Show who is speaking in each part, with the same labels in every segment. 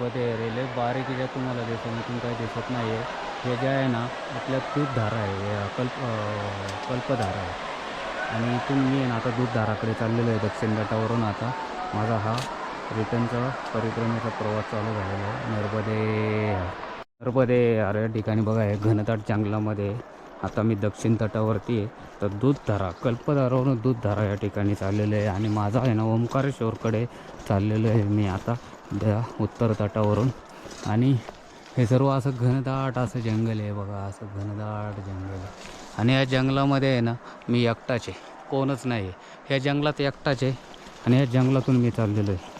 Speaker 1: नर्मदे railway बारीक ज्या तुम्हाला दिसून इथून काही दिसत नाही आहे. हे जे आहे ना आपल्या दूधधारा आहे, कल्पधारा आहे. आणि इथून मी आहे ना आता दूधधाराकडे चाललेलो आहे. दक्षिण घाटावरून आता माझा हा रिटर्नचा परिक्रमेचा प्रवास चालू झालेला आहे. नर्मदे यार या ठिकाणी बघा आहे घनदाट जंगलामध्ये आता मी दक्षिण तटावरती आहे. तर दूधधारा कल्पधारावरून दूधधारा या ठिकाणी चाललेलं आहे आणि माझा आहे ना ओंकारेश्वरकडे चाललेलो आहे मी आता त्या उत्तर तटावरून. आणि हे सर्व असं घनदाट असं जंगल आहे बघा, असं घनदाट जंगल आहे. आणि या जंगलामध्ये आहे ना मी एकटाच आहे, कोणच नाही आहे. ह्या जंगलात एकटाच आहे आणि ह्या जंगलातून मी चाललेलो आहे.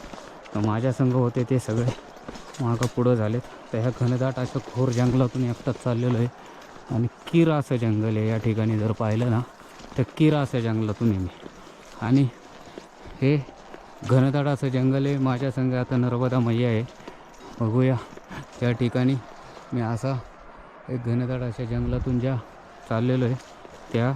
Speaker 1: तर माझ्या संग होते ते सगळे मागं पुढं झालेत. तर ह्या घनदाट असं घोर जंगलातून एकटाच चाललेलो आहे. आणि किर असं जंगल आहे या ठिकाणी. जर पाहिलं ना तर किर असं जंगलातून आहे मी. आणि हे घनदाट असं जंगल आहे. माझ्या संग आता नर्मदा मैया आहे. बघूया त्या ठिकाणी मी असा एक घनदाट अशा जंगलातून ज्या चाललेलो आहे त्या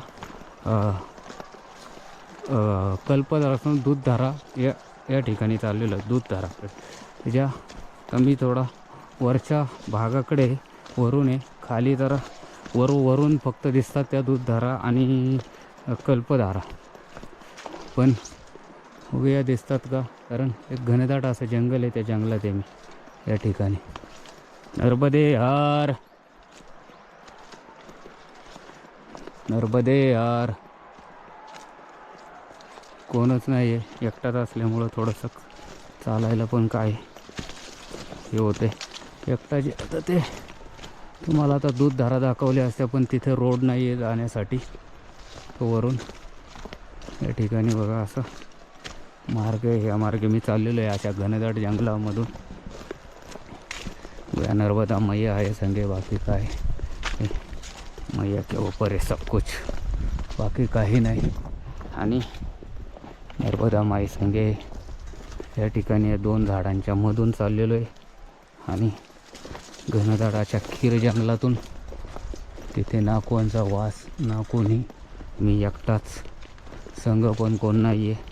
Speaker 1: कल्पधारातून दूधधारा या ठिकाणी चाललेलो आहे. दूधधाराकडे ज्या कमी थोडा वरच्या भागाकडे वरून आहे, खाली जरा वरून फक्त दिसतात त्या दूधधारा आणि कल्पधारा. पण बघूया दिसतात का, कारण एक घनदाट असं जंगल आहे. त्या जंगलात आहे मी या ठिकाणी. नर्मदे यार, नर्मदे यार. कोणच नाही आहे, एकटाच असल्यामुळं थोडंसं चालायला पण काय हे होते एकटाच. आता ते तुम्हाला आता दूधधारा दाखवले असते पण तिथे रोड नाही आहे जाण्यासाठी. वरून या ठिकाणी बघा असं मार्ग आहे. ह्या मार्गे मी चाललेलो आहे अशा घनदाट जंगलामधून. या नर्मदा मैया आहे संगे, बाकी काय मैया के ऊपर आहे सब कुछ, बाकी काही नाही. आणि नर्मदा माई संगे या ठिकाणी दोन झाडांच्या मधून चाललेलो आहे. आणि घनदाटाच्या खीर जंगलातून तिथे ना कोणचा वास ना कोणी, मी एकटाच, संग पण कोण नाही आहे.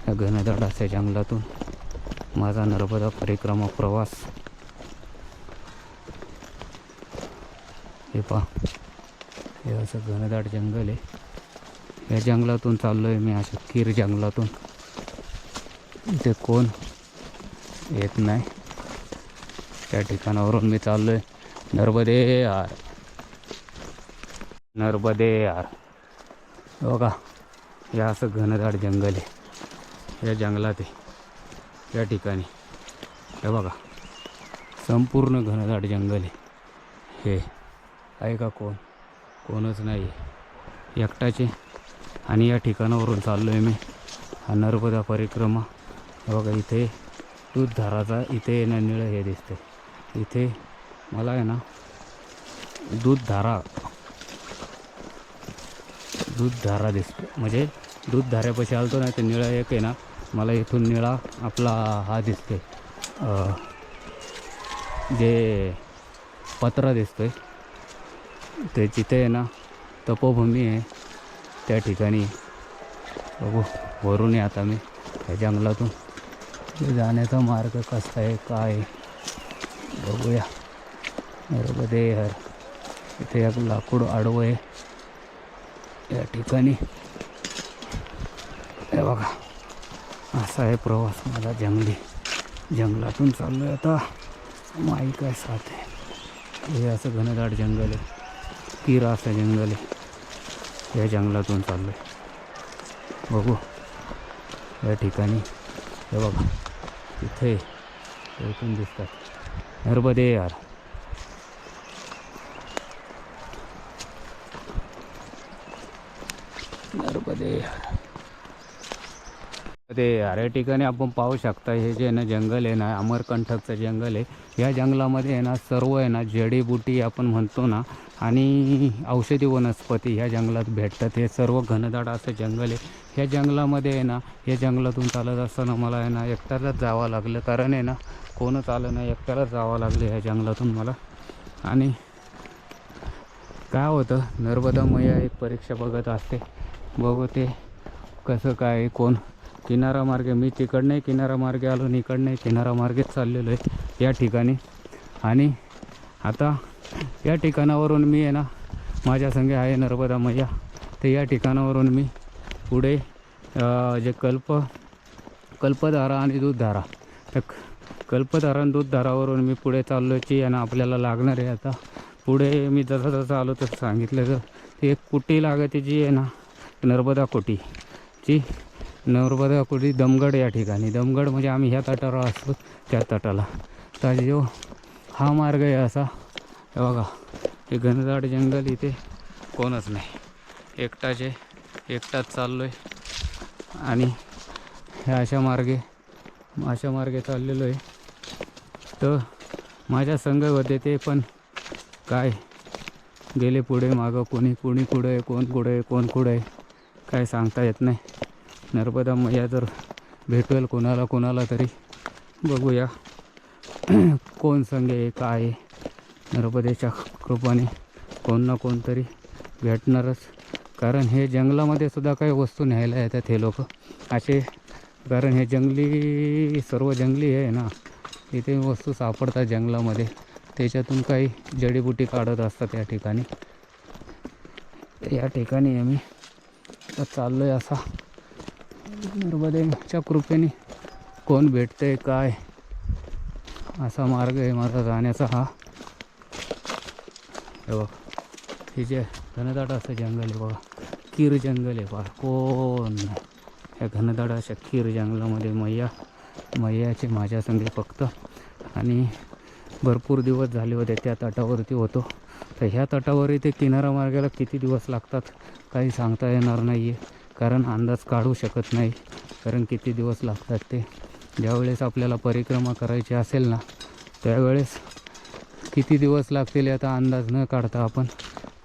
Speaker 1: या घनदाटाच्या जंगलातून माझा नर्मदा परिक्रमा प्रवास. हे पहा, हे असं घनदाट जंगल आहे. या जंगलातून चाललो आहे मी अशा खीर जंगलातून. इथे कोण येत नाही. त्या ठिकाणावरून मी चाललो आहे. नर्मदे यार, नर्मदे यार. बघा हे असं घनदाट जंगल आहे. या जंगलात आहे या ठिकाणी. हे बघा संपूर्ण घनदाट जंगल आहे हे. आहे का कोण? कोणच नाही आहे, एकटाचे. आणि या ठिकाणावरून चाललो आहे मी हा नर्मदा परिक्रमा. बघा इथे दूधधाराचा इथे ना निळं हे दिसते. इथे मला आहे ना दूधधारा दिसते, म्हणजे दूधधाऱ्यापाशी आलतो ना ते निळा एक आहे ना, मला इथून निळा आपला हा दिसते, जे पत्रा दिसतोय ते. जिथे आहे ना तपोभूमी आहे त्या ठिकाणी. बघू वरून आहे आता मी त्या जंगलातून. जाण्याचा मार्ग कसा आहे काय बघूया. नर्मदे यार. इथे एक लाकूड आडवं आहे या ठिकाणी. हे बघा असा आहे प्रवास माझा जंगली. जंगलातून चाललो आहे आता. माई काय साथ आहे. हे असं घनदाट जंगल आहे, किरा असं जंगल आहे. या जंगलातून चाललो आहे. बघू या ठिकाणी. हे बघा इथे इथून दिसतात. नर्मदे यार. नर्मदे यार. ते यार या ठिकाणी आपण पाहू शकता हे जे ना जंगल आहे ना अमरकंटकचं जंगल आहे. या जंगलामध्ये आहे ना सर्व आहे ना जडीबुटी आपण म्हणतो ना आणि औषधी वनस्पती ह्या जंगलात भेटतात. हे सर्व घनदाट असं जंगल आहे. ह्या जंगलामध्ये आहे ना, या जंगलातून चालत असताना मला आहे ना एकट्यालाच जावं लागलं. कारण आहे ना कोणच आलं नाही, एकट्यालाच जावं लागलं ह्या जंगलातून मला. आणि काय होतं, नर्मदा मैया एक परीक्षा बघत असते. बघू ते कसं काय कोण किनारा मार्गे मी तिकडने किनारा मार्गे आलो आणि इकडने किनारा मार्गेच चाललेलो आहे या ठिकाणी. आणि आता या ठिकाणावरून मी आहे ना, माझ्या संगे आहे नर्मदा मैया. तर या ठिकाणावरून मी पुढे जे कल्पधारा आणि दूधधारा, तर कल्पधारा आणि दूधधारावरून मी पुढे चाललो आहे आणि आपल्याला लागणार आहे. आता पुढे मी जसं जसं आलो तसं सांगितलं तर ती एक कुटी लागते जी आहे ना, नर्मदा कुटी दमगड या ठिकाणी. दमगड म्हणजे आम्ही ह्या तटावर असतो त्या तटाला. तर जो हा मार्ग आहे असा, हे बघा हे घनदाट जंगल, इथे कोणच नाही, एकटाच चाललो आहे. आणि ह्या अशा मार्गे चाललेलो आहे. तर माझ्या संघ होते ते पण काय गेले पुढे मागं, कोणी पुढे आहे, कोण कुठे आहे काय सांगता येत नाही. नर्मदा मैया जर भेटेल कोणाला तरी, बघूया कोण संघ आहे काय आहे. नर्मदेच्या कृपाने कोण ना कोणतरी भेटणारच. कारण हे जंगलामध्ये सुद्धा काही वस्तू न्यायला येतात हे लोक असे. कारण हे सर्व जंगली आहे ना, इथे वस्तू सापडतात जंगलामध्ये, त्याच्यातून काही जडीबुटी काढत असतात या ठिकाणी. या ठिकाणी आम्ही चाललो आहे असा. नर्मदेच्या कृपेने कोण भेटते काय, असा मार्ग आहे माझा जाण्याचा हा. हे बघ हे जे घनदाट असं जंगल आहे बघा, कीर जंगल आहे बघा. कोण ह्या घनदाट अशा कीर जंगलामध्ये मैयाचे माझ्या संगे फक्त. आणि भरपूर दिवस झाले होते त्या तटावरती होतो. तर ह्या तटावर इथे किनारा मार्गाला किती दिवस लागतात काही सांगता येणार नाही आहे. कारण अंदाज काढू शकत नाही, कारण किती दिवस लागतात ते. ज्यावेळेस आपल्याला परिक्रमा करायची असेल ना, त्यावेळेस किती दिवस लागतील याचा अंदाज न काढता आपण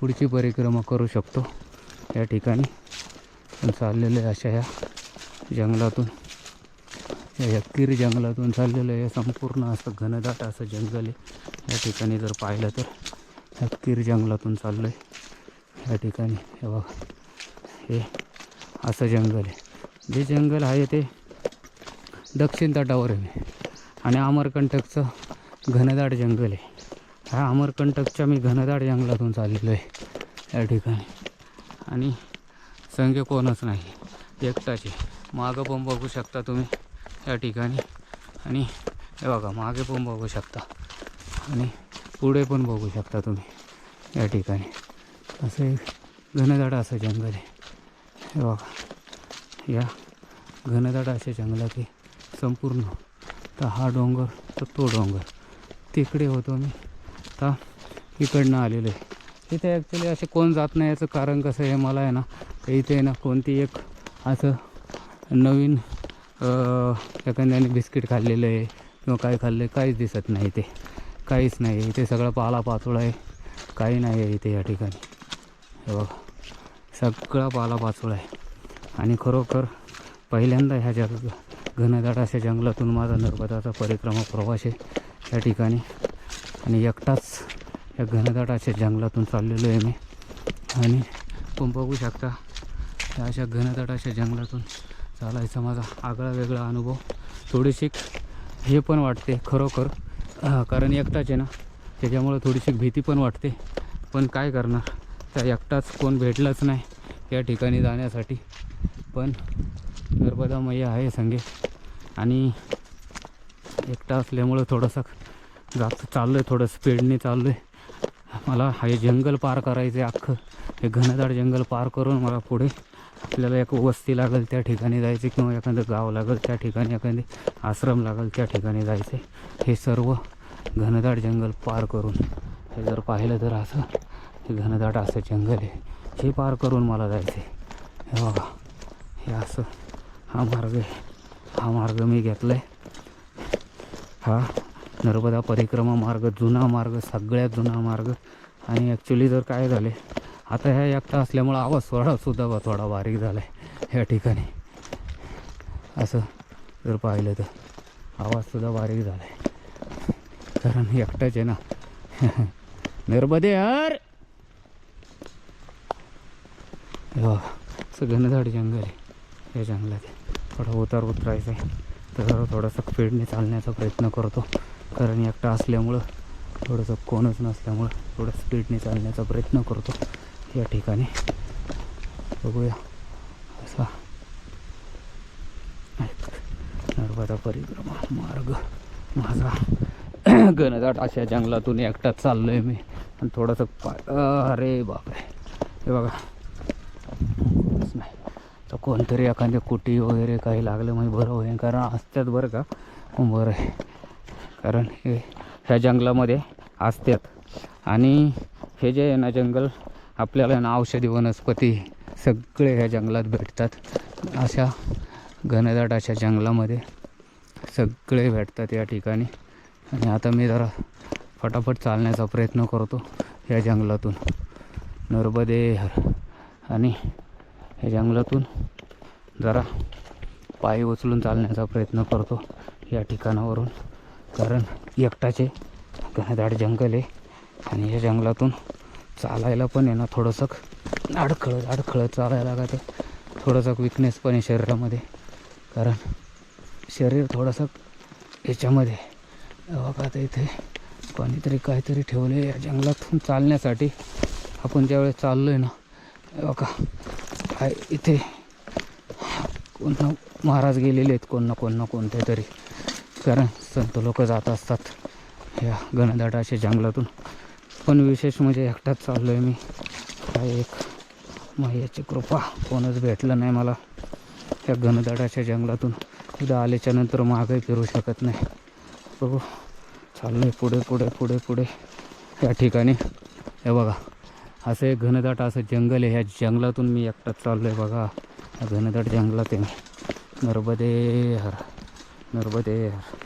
Speaker 1: पुढची परिक्रमा करू शकतो. या ठिकाणी पण चाललेलं आहे अशा ह्या जंगलातून, या कीर जंगलातून चाललेलं आहे. संपूर्ण असं घनदाट असं जंगल आहे. या ठिकाणी जर पाहिलं तर ह्या कीर जंगलातून चाललो आहे. या ठिकाणी हे बघा हे असं जंगल आहे. जे जंगल आहे ते दक्षिण तटावर आहे आणि अमरकंटकचं घनदाट जंगल आहे. ह्या अमरकंटकच्या मी घनदाट जंगलातून चाललेलो आहे या ठिकाणी. आणि संगे कोणच नाही, एकटाचे. मागं पण बघू शकता तुम्ही या ठिकाणी. आणि हे बघा मागे पण बघू शकता आणि पुढे पण बघू शकता तुम्ही या ठिकाणी. असं एक घनदाट असं जंगल आहे. हे बघा या घनदाट अशा जंगलात संपूर्ण. तर हा डोंगर तर तो डोंगर तिकडे होतो मी, आता इकडनं आलेलो आहे. इथे ॲक्च्युली असे कोण जात नाही. याचं कारण कसं आहे, मला आहे ना इथे ना कोणती एक असं नवीन एखाद्याने बिस्किट खाल्लेलं आहे किंवा काय खाल्लं आहे काहीच दिसत नाही. इथे काहीच नाही आहे. इथे सगळं पालापाचोळा आहे, काही नाही आहे इथे या ठिकाणी. हे बघा सगळा पालापाचोळा आहे. आणि खरोखर पहिल्यांदा ह्या घनदाट अशा जंगलातून माझा नर्मदाचा परिक्रमा प्रवास आहे या ठिकाणी. आणि एकटाच या घनदाट अशा जंगलातून चाललेलो आहे मी. आणि तुम्ही बघू शकता अशा घनदाट अशा जंगलातून चालायचा माझा आगळा वेगळा अनुभव. थोडीशी हे पण वाटते खरोखर, कारण एकटाच आहे ना, त्याच्यामुळं थोडीशी भीती पण वाटते. पण काय करणार, त्या एकटाच कोण भेटलंच नाही या ठिकाणी जाण्यासाठी. पण नर्मदा मैया आहे संगे आणि एकटा असल्यामुळं थोडंसं चाललो आहे, थोडं स्पीडने चाललो आहे. मला हे जंगल पार करायचं आहे अख्खं. हे घनदाट जंगल पार करून मला पुढे आपल्याला एक वस्ती लागेल त्या ठिकाणी जायचं, किंवा एखादं गाव लागेल त्या ठिकाणी, एखादे आश्रम लागेल त्या ठिकाणी जायचं. हे सर्व घनदाट जंगल पार करून, हे जर पाहिलं तर असं हे घनदाट असं जंगल आहे, हे पार करून मला जायचं आहे. हे बघा हे असं हा मार्ग आहे. हा मार्ग मी घेतला आहे. हा नर्मदा परिक्रमा मार्ग, जुना मार्ग, सगळ्यात जुना मार्ग. आणि ॲक्च्युली जर काय झाले आता ह्या एकटा असल्यामुळं आवाज सुद्धा थोडा बारीक झाला आहे या ठिकाणी. असं जर पाहिलं तर आवाजसुद्धा बारीक झाला आहे, कारण एकटाच आहे ना. नर्मदे यार. असं घनदाट जंगल आहे या जंगलात. थोडा उतार उतरायचा आहे, तर थोडंसं स्पीडने चालण्याचा प्रयत्न करतो. कारण एकटा असल्यामुळं थोडंसं कोणच नसल्यामुळं थोडं स्पीडने चालण्याचा प्रयत्न करतो या ठिकाणी. बघूया असा नर्मदा परिक्रमा मार्ग माझा घनदाट अशा जंगलातून एकटाच चाललो आहे मी. आणि थोडंसं अरे बापरे, हे बघा नाही तर कोणतरी एखाद्या कुटी वगैरे काही लागलं म्हणजे बरं होईल. कारण असतात बरं का, बरं आहे. कारण हे ह्या जंगलामध्ये असतात. आणि हे जे आहे ना जंगल, आपल्याला ना औषधी वनस्पती सगळे ह्या जंगलात भेटतात. अशा घनदाट अशा जंगलामध्ये सगळे भेटतात या ठिकाणी. आणि आता मी जरा फटाफट चालण्याचा प्रयत्न करतो या जंगलातून नर्मदे हर. आणि या जंगलातून जरा पाय उचलून चालण्याचा प्रयत्न करतो या ठिकाणावरून. कारण एकटाचे घनदाट जंगल आहे आणि या जंगलातून चालायला पण आहे ना थोडंसं अडखळत चालायला लागतं. थोडंसं विकनेस पण आहे शरीरामध्ये. कारण शरीर थोडंसं याच्यामध्ये बघा आता इथे कोणीतरी काहीतरी ठेवलं आहे या जंगलातून चालण्यासाठी. आपण ज्यावेळेस चाललो आहे ना बघा काय इथे कोण महाराज गेलेले आहेत कोण ना कोणते तरी. कारण संत लोक जात असतात या घनदाट अशा जंगलातून. पण विशेष म्हणजे एकटाच चाललो आहे मी. काय एक याची कृपा कोणच भेटलं नाही मला या घनदाट अशा जंगलातून. एकदा आल्याच्यानंतर मागही फिरू शकत नाही. बघू चाललो आहे पुढे पुढे पुढे पुढे या ठिकाणी. हे बघा असं एक घनदाट असं जंगल आहे. ह्या जंगलातून मी एकटाच चाललो आहे बघा. या घनदाट जंगलात आहे मी. नर्मदे हर नर्मदे हर.